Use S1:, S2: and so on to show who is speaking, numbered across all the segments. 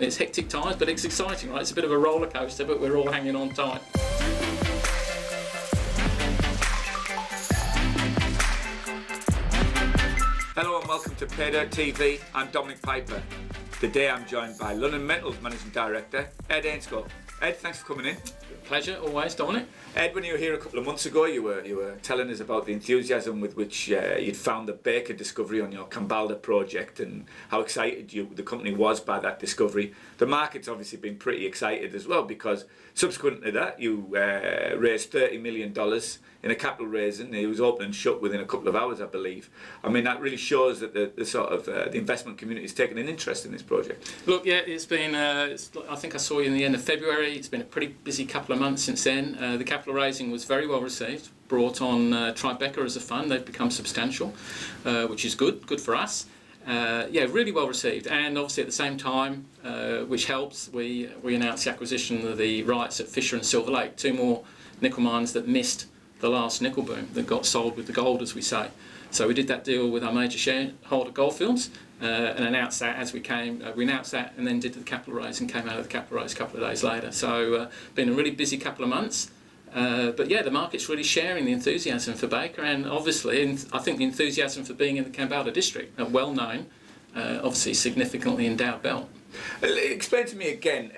S1: It's hectic times, but it's exciting, right? It's a bit of a roller coaster, but we're all hanging on tight.
S2: Hello and welcome to Paydirt TV. I'm Dominic Piper. Today I'm joined by Lunnon Metals Managing Director, Ed Ainscough. Ed, thanks for coming in.
S1: Pleasure, always, Dominic.
S2: Ed, when you were here a couple of months ago, you were telling us about the enthusiasm with which you'd found the Baker discovery on your Kambalda project and how excited the company was by that discovery. The market's obviously been pretty excited as well because subsequent to that, you raised $30 million in a capital raising. It was open and shut within a couple of hours, I believe. I mean, that really shows that the investment community is taking an interest in this project.
S1: Look, yeah, it's been, I think I saw you in the end of February. It's been a pretty busy couple of months since then. The capital raising was very well received. Brought on Tribeca as a fund. They've become substantial, which is good for us. Yeah, really well received. And obviously at the same time, which helps, we announced the acquisition of the rights at Fisher and Silver Lake, two more nickel mines that missed the last nickel boom, that got sold with the gold, as we say. So we did that deal with our major shareholder, Goldfields, and announced that as we came. We announced that and then did the capital raise and came out of the capital raise a couple of days later. So been a really busy couple of months. But yeah, the market's really sharing the enthusiasm for Baker, and obviously, I think the enthusiasm for being in the Kambalda district, a well-known, obviously significantly endowed belt.
S2: Explain to me again,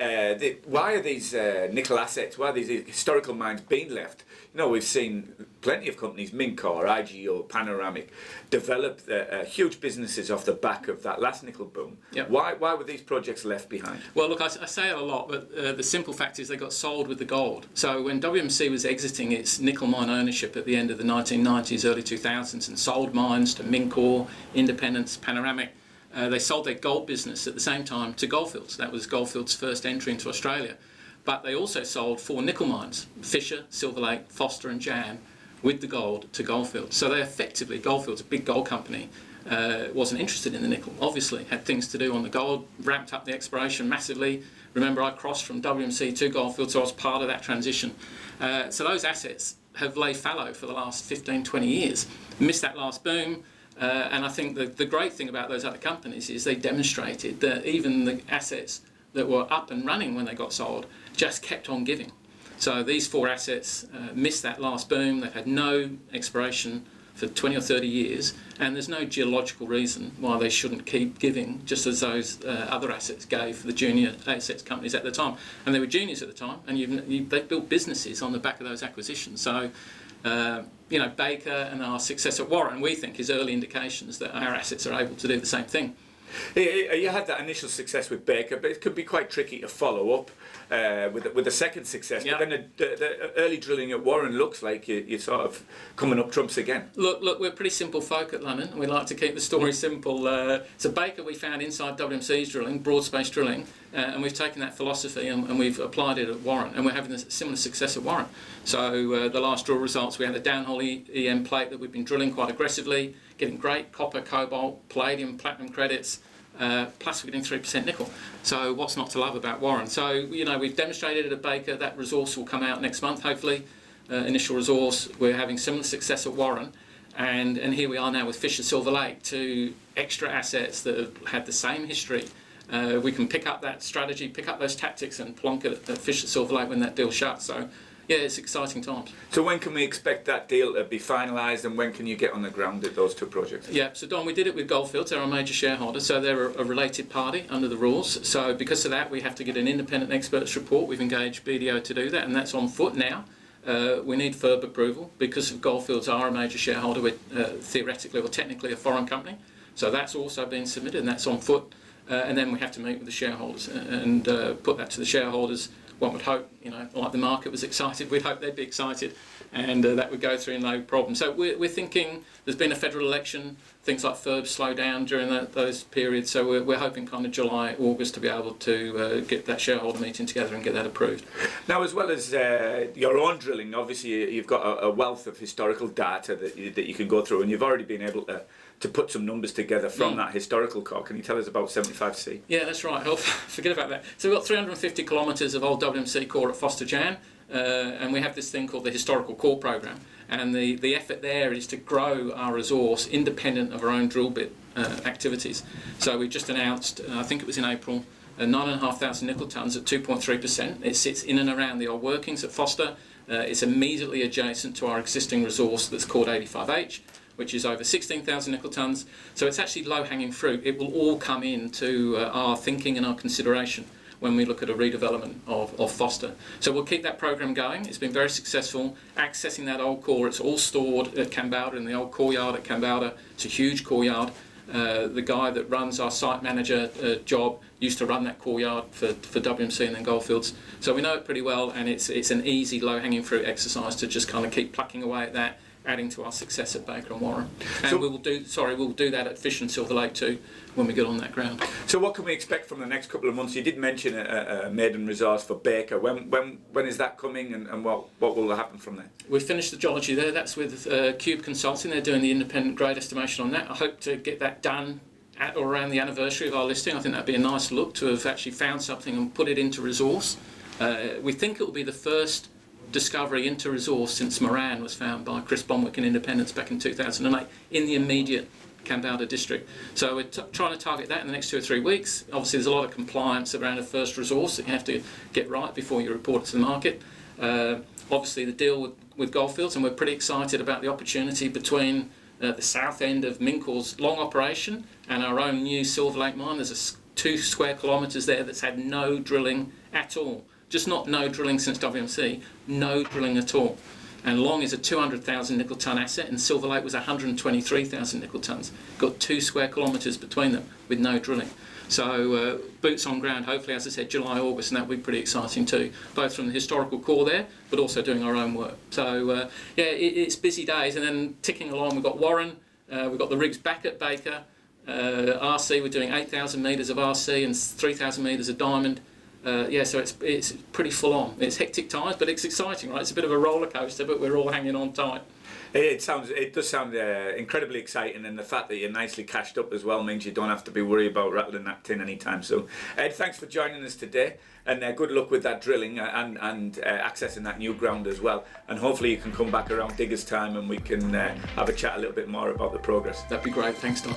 S2: why are these nickel assets, why are these historical mines being left? You know, we've seen plenty of companies, Mincor, IGO, Panoramic, develop huge businesses off the back of that last nickel boom.
S1: Yep.
S2: Why were these projects left behind?
S1: Well, look, I say it a lot, but the simple fact is they got sold with the gold. So when WMC was exiting its nickel mine ownership at the end of the 1990s, early 2000s, and sold mines to Mincor, Independence, Panoramic, they sold their gold business at the same time to Goldfields. That was Goldfields' first entry into Australia. But they also sold 4 nickel mines, Fisher, Silver Lake, Foster and Jan, with the gold to Goldfields. So they effectively, Goldfields, a big gold company, wasn't interested in the nickel, obviously, had things to do on the gold, ramped up the exploration massively. Remember, I crossed from WMC to Goldfields, so I was part of that transition. So those assets have lay fallow for the last 15, 20 years. Missed that last boom. And I think the great thing about those other companies is they demonstrated that even the assets that were up and running when they got sold just kept on giving. So these 4 assets missed that last boom. They've had no exploration for 20 or 30 years, and there's no geological reason why they shouldn't keep giving, just as those other assets gave for the junior ASX companies at the time. And they were juniors at the time, and they've built businesses on the back of those acquisitions. So you know, Baker and our success at Warren, we think, is early indications that our assets are able to do the same thing.
S2: You had that initial success with Baker, but it could be quite tricky to follow up with a second success.
S1: Yeah.
S2: But then the early drilling at Warren looks like you're sort of coming up trumps again.
S1: Look, we're pretty simple folk at Lunnon, and we like to keep the story simple. So Baker we found inside WMC's drilling, broad space drilling, and we've taken that philosophy and we've applied it at Warren, and we're having a similar success at Warren. So the last drill results, we had a downhole EM plate that we've been drilling quite aggressively, getting great copper, cobalt, palladium, platinum credits, plus we're getting 3% nickel. So what's not to love about Warren? So, you know, we've demonstrated it at Baker. That resource will come out next month, hopefully. Initial resource. We're having similar success at Warren. And here we are now with Fisher Silver Lake, 2 extra assets that have had the same history. We can pick up that strategy, pick up those tactics and plonk it at Fisher Silver Lake when that deal shuts. So yeah, it's exciting times.
S2: So when can we expect that deal to be finalised, and when can you get on the ground at those 2 projects?
S1: Yeah, so Don, we did it with Goldfields. They're our major shareholder, so they're a related party under the rules. So because of that, we have to get an independent experts report. We've engaged BDO to do that, and that's on foot now. We need FIRB approval because of Goldfields are a major shareholder. We're theoretically or technically a foreign company, so that's also been submitted, and that's on foot. And then we have to meet with the shareholders and put that to the shareholders. One would hope, you know, like the market was excited, we'd hope they'd be excited, and that would go through no problem. So we're thinking there's been a federal election, things like FIRB slow down during those periods, so we're hoping kind of July, August to be able to get that shareholder meeting together and get that approved.
S2: Now, as well as your own drilling, obviously you've got a wealth of historical data that you can go through, and you've already been able to put some numbers together from that historical core. Can you tell us about 75C?
S1: Yeah, that's right. Oh, forget about that. So we've got 350 kilometres of old WMC core at Foster Jan, and we have this thing called the Historical Core Program. And the effort there is to grow our resource independent of our own drill bit activities. So we just announced, I think it was in April, 9,500 nickel tonnes at 2.3%. It sits in and around the old workings at Foster. It's immediately adjacent to our existing resource that's called 85H, which is over 16,000 nickel tonnes. So it's actually low-hanging fruit. It will all come into our thinking and our consideration when we look at a redevelopment of Foster. So we'll keep that program going. It's been very successful, accessing that old core. It's all stored at Kambalda in the old core yard at Kambalda. It's a huge core yard. The guy that runs our site manager job used to run that core yard for WMC and then Goldfields. So we know it pretty well, and it's an easy low-hanging fruit exercise to just kind of keep plucking away at that, adding to our success at Baker and Warren. And
S2: So,
S1: we'll do that at Fish and Silver Lake too when we get on that ground.
S2: so what can we expect from the next couple of months? You did mention a maiden resource for Baker. When is that coming, and what will happen from there?
S1: We finished the geology there. That's with Cube Consulting. They're doing the independent grade estimation on that. I hope to get that done at or around the anniversary of our listing. I think that'd be a nice look to have actually found something and put it into resource. We think it will be the first discovery into resource since Moran was found by Chris Bonwick and Independence back in 2008 in the immediate Kambalda district. So we're trying to target that in the next 2 or 3 weeks. Obviously there's a lot of compliance around a first resource that you have to get right before you report it to the market. Obviously the deal with Goldfields, and we're pretty excited about the opportunity between the south end of Mincor's long operation and our own new Silver Lake mine. There's 2 square kilometres there that's had no drilling at all. Just not no drilling since WMC, no drilling at all. And Long is a 200,000 nickel tonne asset, and Silver Lake was 123,000 nickel tonnes. Got 2 square kilometres between them with no drilling. So boots on ground, hopefully, as I said, July, August, and that will be pretty exciting too, both from the historical core there, but also doing our own work. So it's busy days, and then ticking along, we've got Warren, we've got the rigs back at Baker, RC, we're doing 8,000 metres of RC and 3,000 metres of diamond. So it's pretty full on. It's hectic times, but it's exciting, right? It's a bit of a roller coaster, but we're all hanging on tight.
S2: It does sound incredibly exciting, and the fact that you're nicely cashed up as well means you don't have to be worried about rattling that tin anytime soon. Ed, thanks for joining us today, and good luck with that drilling and accessing that new ground as well. And hopefully you can come back around Diggers time and we can have a chat a little bit more about the progress.
S1: That'd be great. Thanks, Don.